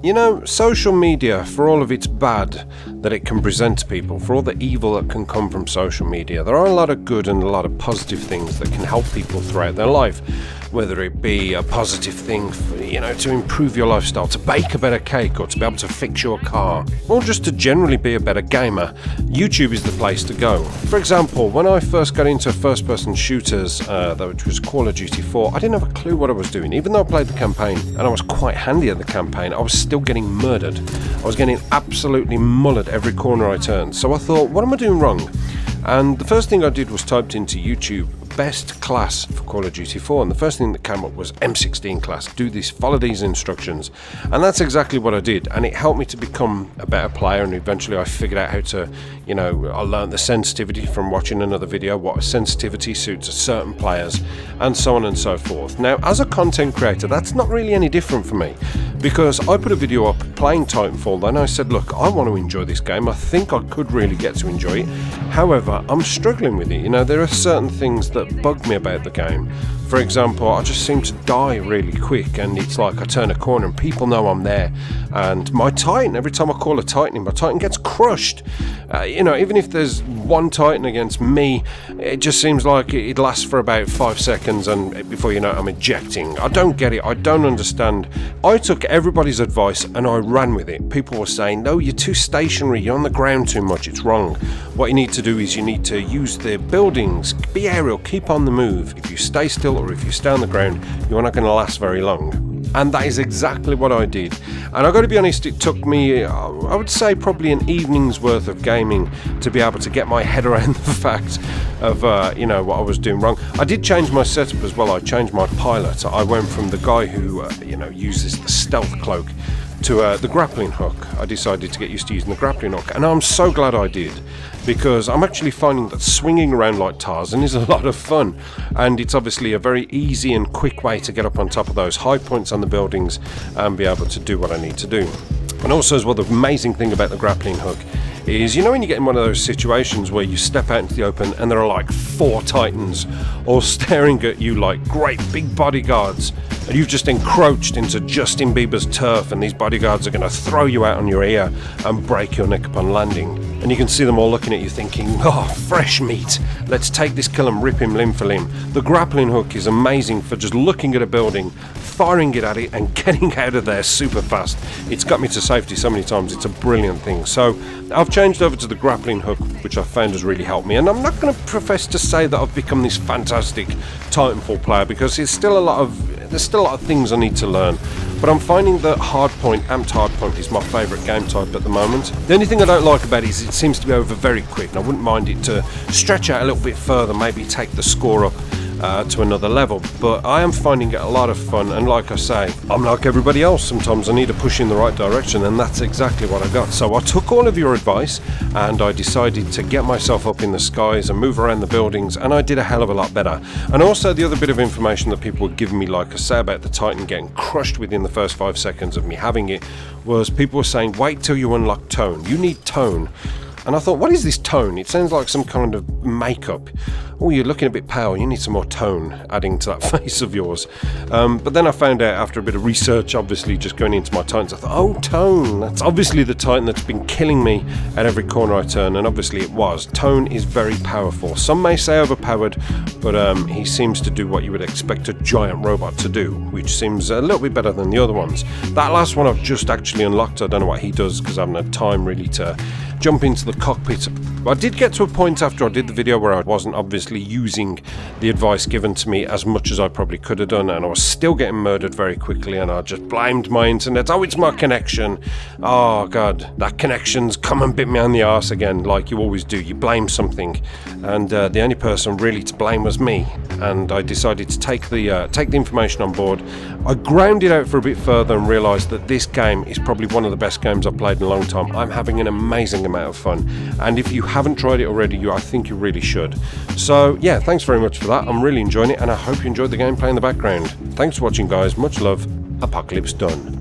You know, social media, for all of its bad that it can present to people, for all the evil that can come from social media, there are a lot of good and a lot of positive things that can help people throughout their life. Whether it be a positive thing, for, to improve your lifestyle, to bake a better cake, or to be able to fix your car, or just to generally be a better gamer, YouTube is the place to go. For example, when I first got into first-person shooters, which was Call of Duty 4, I didn't have a clue what I was doing. Even though I played the campaign, and I was quite handy at the campaign, I was still getting murdered. I was getting absolutely mullered every corner I turned. So I thought, what am I doing wrong? And the first thing I did was typed into YouTube best class for Call of Duty 4, and the first thing that came up was M16 class. Do this, follow these instructions, and that's exactly what I did, and it helped me to become a better player. And eventually I figured out how to, I learned the sensitivity from watching another video, what sensitivity suits certain players, and so on and so forth. Now, as a content creator, that's not really any different for me, because I put a video up playing Titanfall, then I said, look, I want to enjoy this game. I think I could really get to enjoy it. However, I'm struggling with it. There are certain things that bug me about the game. For example, I just seem to die really quick, and it's like I turn a corner and people know I'm there. And my Titan, every time I call a Titan, my Titan gets crushed. Even if there's one Titan against me, it just seems like it lasts for about 5 seconds, and before you know it, I'm ejecting. I don't get it. I don't understand. I took everybody's advice and I ran with it. People were saying, no, you're too stationary, you're on the ground too much, it's wrong. What you need to do is you need to use the buildings, be aerial, keep on the move. If you stay still or if you stay on the ground, you're not going to last very long. And that is exactly what I did. And I've got to be honest, it took me, I would say, probably an evening's worth of gaming to be able to get my head around the fact of, what I was doing wrong. I did change my setup as well. I changed my pilot. I went from the guy who, uses the stealth cloak to the grappling hook. I decided to get used to using the grappling hook, and I'm so glad I did, because I'm actually finding that swinging around like Tarzan is a lot of fun, and it's obviously a very easy and quick way to get up on top of those high points on the buildings and be able to do what I need to do. And also as well, the amazing thing about the grappling hook is, when you get in one of those situations where you step out into the open and there are like 4 Titans all staring at you like great big bodyguards, and you've just encroached into Justin Bieber's turf, and these bodyguards are going to throw you out on your ear and break your neck upon landing. And you can see them all looking at you thinking, oh, fresh meat, let's take this kill and rip him limb for limb. The grappling hook is amazing for just looking at a building, firing it at it and getting out of there super fast. It's got me to safety so many times, it's a brilliant thing. So I've changed over to the grappling hook, which I found has really helped me. And I'm not going to profess to say that I've become this fantastic Titanfall player, because there's still a lot of things I need to learn. But I'm finding that Hardpoint, Amped Hardpoint, is my favourite game type at the moment. The only thing I don't like about it is it seems to be over very quick, and I wouldn't mind it to stretch out a little bit further, maybe take the score up to another level. But I am finding it a lot of fun, and like I say, I'm like everybody else. Sometimes I need a push in the right direction, and that's exactly what I got. So I took all of your advice and I decided to get myself up in the skies and move around the buildings, and I did a hell of a lot better. And also the other bit of information that people were giving me, like I say, about the Titan getting crushed within the first 5 seconds of me having it, was people were saying, wait till you unlock tone, you need tone. And I thought, what is this tone? It sounds like some kind of makeup. Oh, you're looking a bit pale, you need some more tone adding to that face of yours. But then I found out after a bit of research, obviously just going into my Titans, I thought, oh, tone, that's obviously the Titan that's been killing me at every corner I turn, and obviously it was. Tone is very powerful. Some may say overpowered, but he seems to do what you would expect a giant robot to do, which seems a little bit better than the other ones. That last one I've just actually unlocked. I don't know what he does, because I haven't had time really to jump into the cockpit. I did get to a point after I did the video where I wasn't obviously using the advice given to me as much as I probably could have done, and I was still getting murdered very quickly, and I just blamed my internet. Oh, it's my connection. Oh god, that connection's come and bit me on the arse again, like you always do. You blame something, and the only person really to blame was me. And I decided to take the information on board. I ground it out for a bit further and realised that this game is probably one of the best games I've played in a long time. I'm having an amazing amount of fun, and if you haven't tried it already, I think you really should. So yeah, thanks very much for that. I'm really enjoying it, and I hope you enjoyed the gameplay in the background. Thanks for watching, guys. Much love. Apocalypse done.